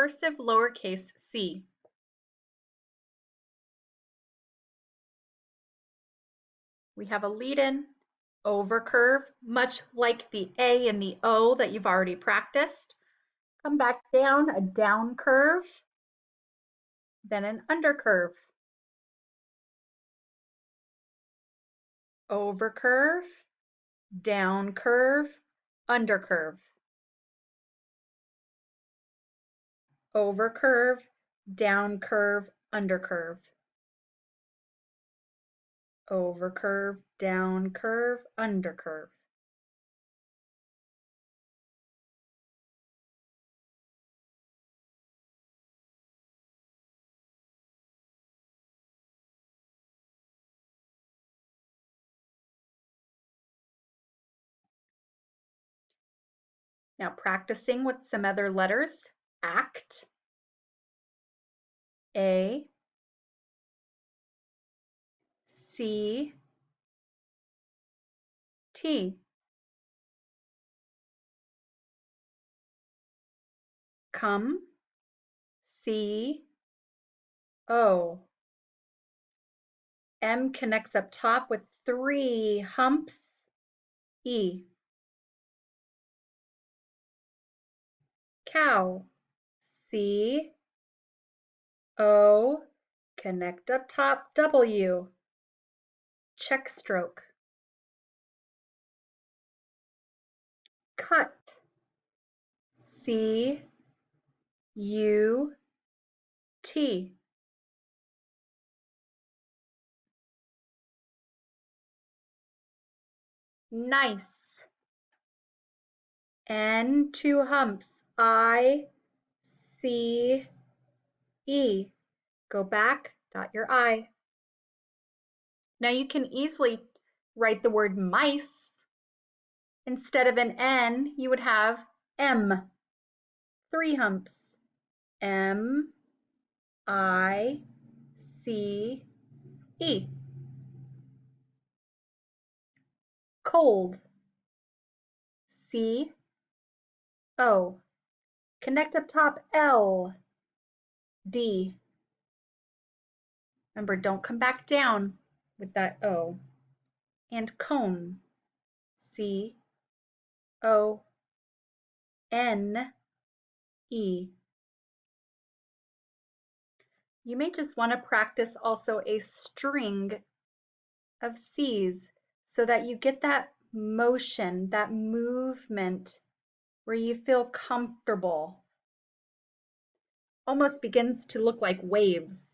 cursive lowercase c. We have a lead-in, over curve, much like the A and the O that you've already practiced. Come back down, a down curve, then an under curve. Over curve, down curve, under curve. Over curve, down curve, under curve. Over curve, down curve, under curve. Now practicing with some other letters. Act, A, C, T. Come, C, O. M connects up top with 3 humps, E. Cow, C, O, connect up top, W. Check stroke. Cut, C, U, T. Nice. N, 2 humps, I, C, E. Go back, dot your I. Now you can easily write the word mice. Instead of an N, you would have M. 3 humps. M, I, C, E. Cold. C, O. Connect up top, L, D. Remember, don't come back down with that O. And cone. C, O, N, E. You may just want to practice also a string of C's so that you get that motion, that movement where you feel comfortable. Almost begins to look like waves.